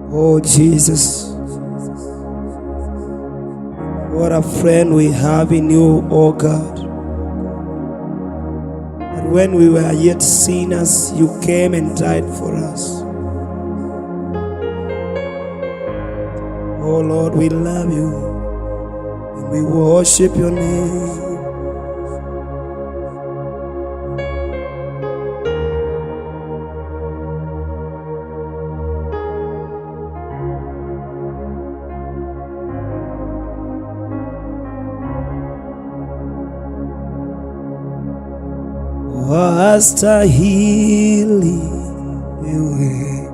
Oh Jesus, what a friend we have in you, oh God. And when we were yet sinners, you came and died for us. Oh Lord, we love you and we worship your name. Wastahili wewe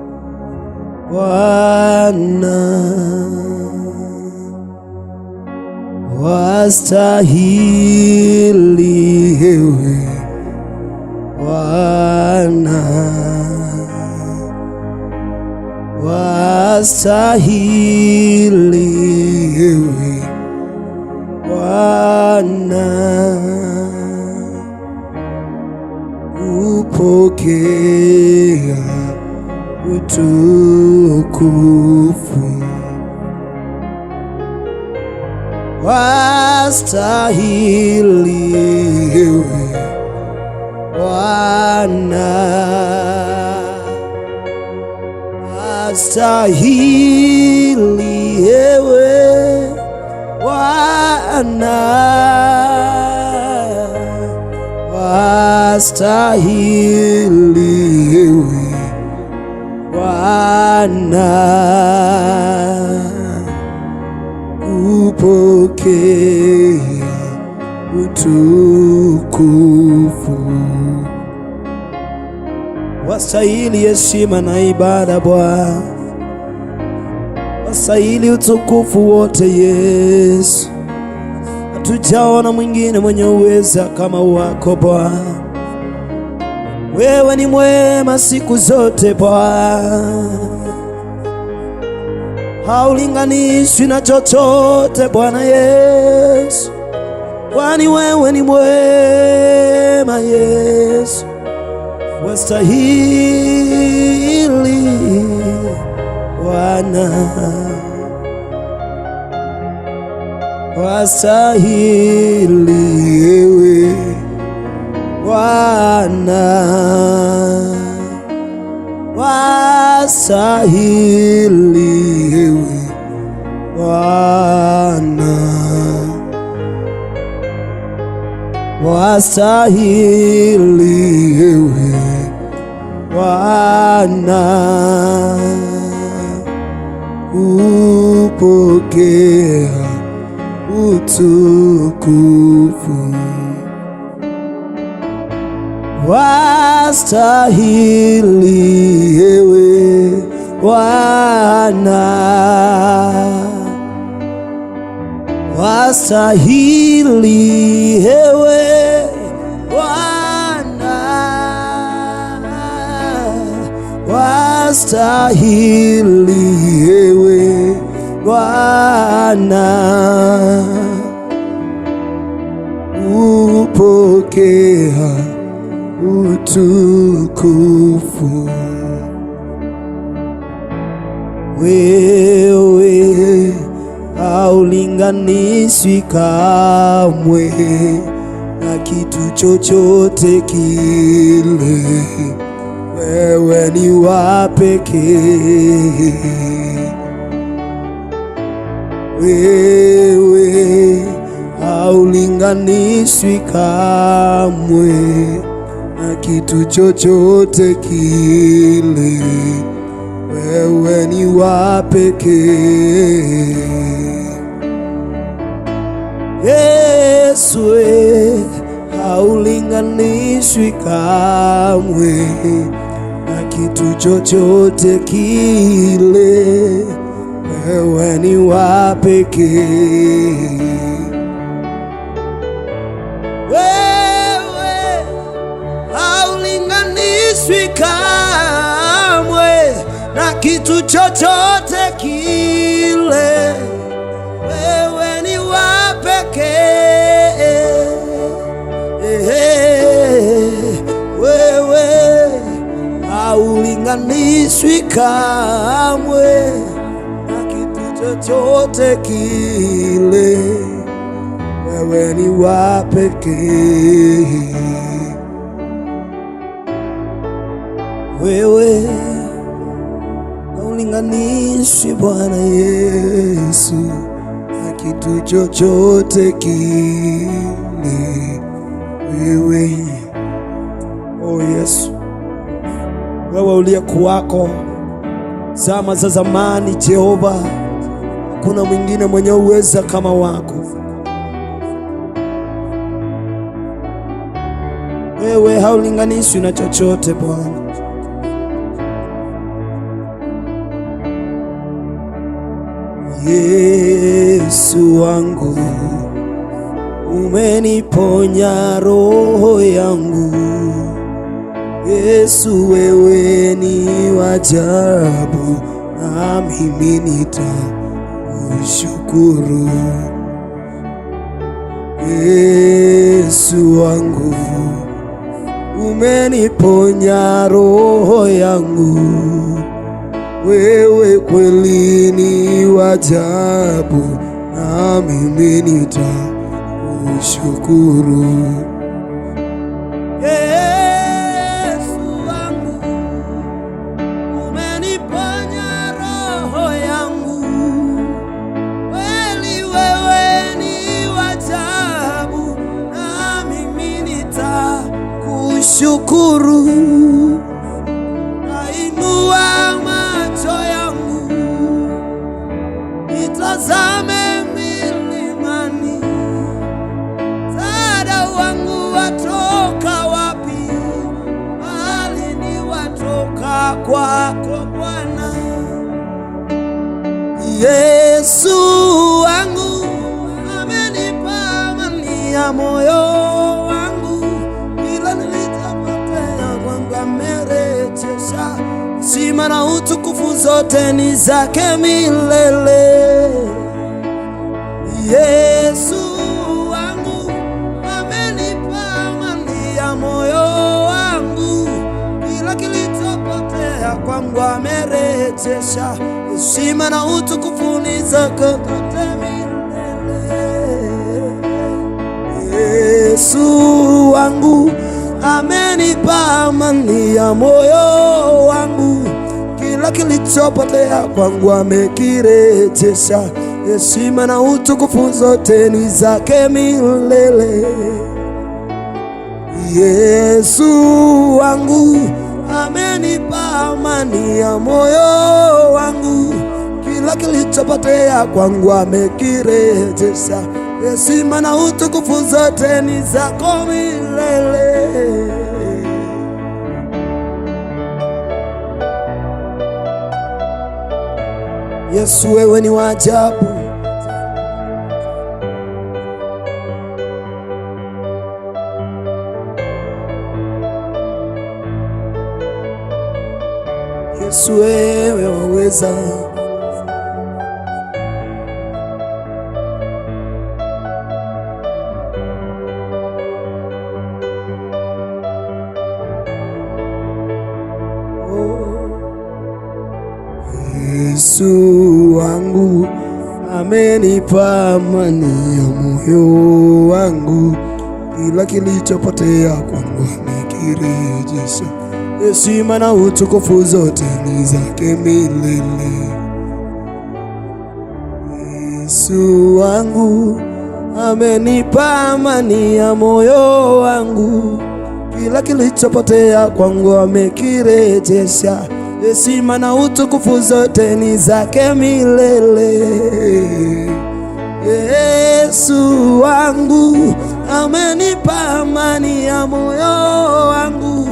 Bwana, wastahili wewe Bwana, wastahili wewe Bwana, upokea utukufu. Wastahili wewe Bwana, wastahili wewe Bwana, wastahili wewe Bwana, upokea utukufu. Wastahili heshima na ibada Bwana, wastahili utukufu wote Yesu. Hatujaona mwingine mwenye uweza kama wako Bwana. Wewe ni mwema siku zote Bwana, haulinganishwi na chochote Bwana Yesu, kwani wewe ni mwema Yesu. Wastahili Bwana, wastahili wewe Bwana, wastahili wewe Bwana, wastahili wewe Bwana, upokea utukufu. Wastahili wewe Bwana, wastahili wewe Bwana, wastahili wewe Bwana, upokea utukufu. Wewe haulinganishwi kamwe na kitu chochote kile, wewe ni wa pekee. Wewe haulinganishwi kamwe na kitu chochote kile, wewe ni wa pekee. Yesu haulinganishwi kamwe na kitu chochote kile, wewe ni wa pekee. Wewe haulinganishwi kamwe na kitu chochote kile, wewe ni wa pekee. Wewe haulinganishwi haulinganishwi kamwe na kitu chochote kile. Wewe ni wa pekee, wewe haulinganishwi Bwana Yesu na kitu chochote kile. Wewe, oh Yesu, wewe uliyekuwako zama za zamani, Jehova, hakuna mwingine mwenye uweza kama wako. Wewe haulinganishwi na chochote Bwana. Yesu wangu, umeniponya roho yangu. Yesu, wewe ni wa ajabu, na mimi nitakushukuru. Yesu wangu, umeniponya roho yangu. Wewe kweli ni wa ajabu, na mimi nitakushukuru. Yesu wangu, umeniponya roho yangu. Kweli wewe ni wa ajabu, na mimi nitakushukuru. Tazame milimani, msaada wangu watoka wapi? Bali ni watoka kwako Bwana. Yesu wangu, amenipa amani ya moyo wangu. Kila nilichopotea kwangu amerejesha. Sifa na utukufu zote ni zake milele. Yesu wangu, amenipa amani ya moyo wangu. Kila kilichopotea kwangu amerejesha. Sifa na utukufu ni zake milele. Yesu wangu, amenipa amani ya moyo wangu. Kila kilichopotea kwangu amekirejesha. Heshima na utukufu zote ni zake milele. Yesu wangu, amenipa amani ya moyo wangu. Kila kilichopotea kwangu amekirejesha. Heshima na utukufu zote ni zako milele. Yesu, wewe ni wa ajabu. Yesu, wewe waweza. Yesu wangu, amenipa amani ya moyo wangu. Kila kilichopotea kwangu amekirejesha. Heshima na utukufu zote ni zake milele. Yesu wangu, amenipa amani ya moyo wangu. Kila kilichopotea kwangu amekirejesha. Heshima na utukufu zote ni zake milele. Yesu wangu, amenipa amani ya moyo wangu.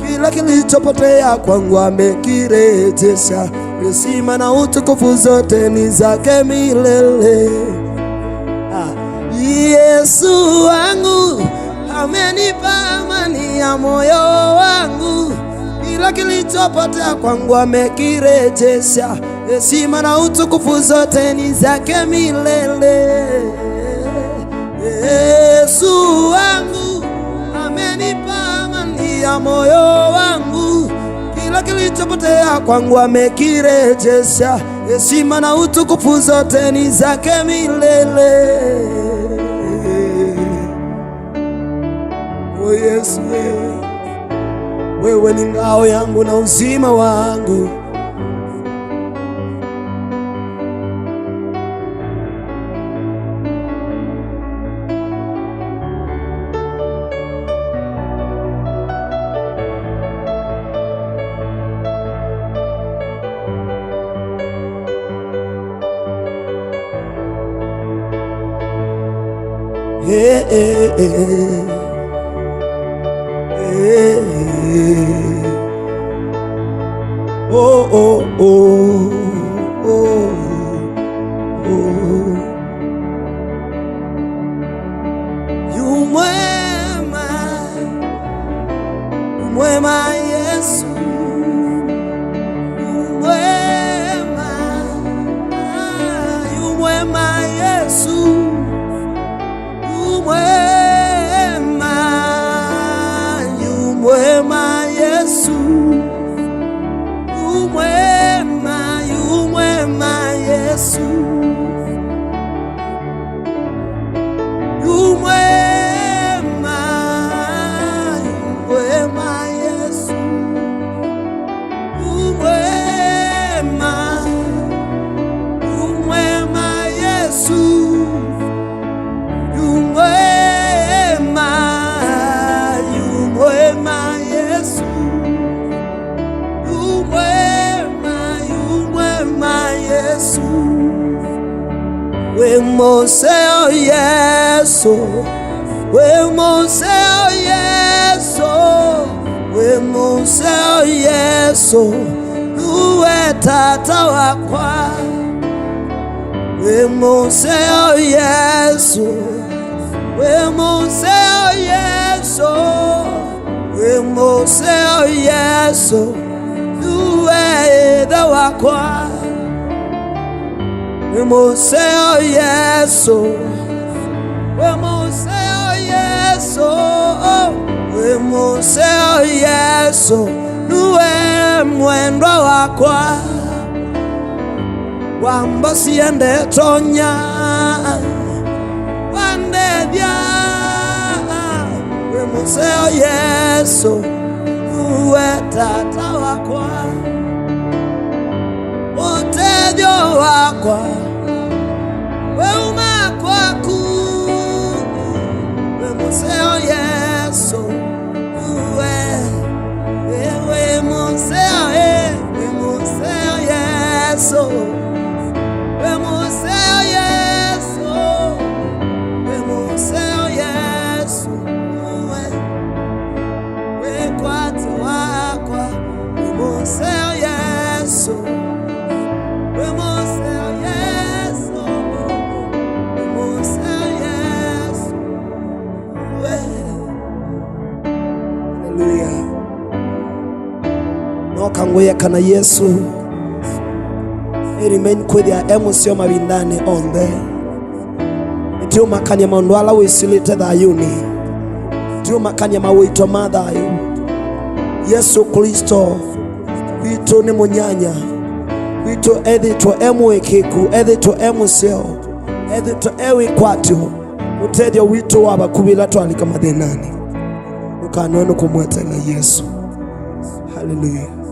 Kila kilichopotea kwangu amekirejesha. Heshima na utukufu zote ni zake milele. Yesu wangu, amenipa amani ya moyo wangu. Kila kilichopotea kwangu amekirejesha. Heshima na utukufu zote ni zake milele. Yesu wangu, amenipa amani ya moyo wangu. kila kilichopotea kwangu amekirejesha. Heshima na utukufu zote ni zake milele. O Yesu, wewe ni ngao yangu na uzima wangu. Oh, oh, oh, oh, oh. Yu mwema, mwema Yesu, yu mwema, yu mwema Yesu, yu mwema, yu mwema Yesu. Yu mwema Yesu, yu mwema, yu mwema Yesu, yu mwema, yu mwema Yesu, yu mwema, yu mwema Yesu. We moseo Yesu, we moseo Yesu, we moseo Yesu, uwe tata wakwa. We moseo Yesu, we moseo Yesu, we moseo Yesu, uwe tata wakwa. We moseo Yesu, we moseo Yesu, we moseo Yesu, nuwe mwendwa wakwa. Wamba siende tonya, wande dia. We moseo Yesu, nuwe tata wakwa, otedio wakwa. We moseo Yesu, we moseo Yesu, we moseo Yesu, we moseo Yesu, we kwatu wakwa. We moseo Yesu, we moseo Yesu, we moseo Yesu. Hallelujah. No kangoya kana Yesu remain kwithia emusio mabindani onde itio makanya mandwala wisilite thayuni itio makanya mawito mathayo. Yesu Kristo wito ni munyanya, wito ethitwo emwikiku, ethitwo emusio, ethitwo ewikwatio. Utedio wito wabakubila twalika mathinani, ukanone kumwetela Yesu. Hallelujah.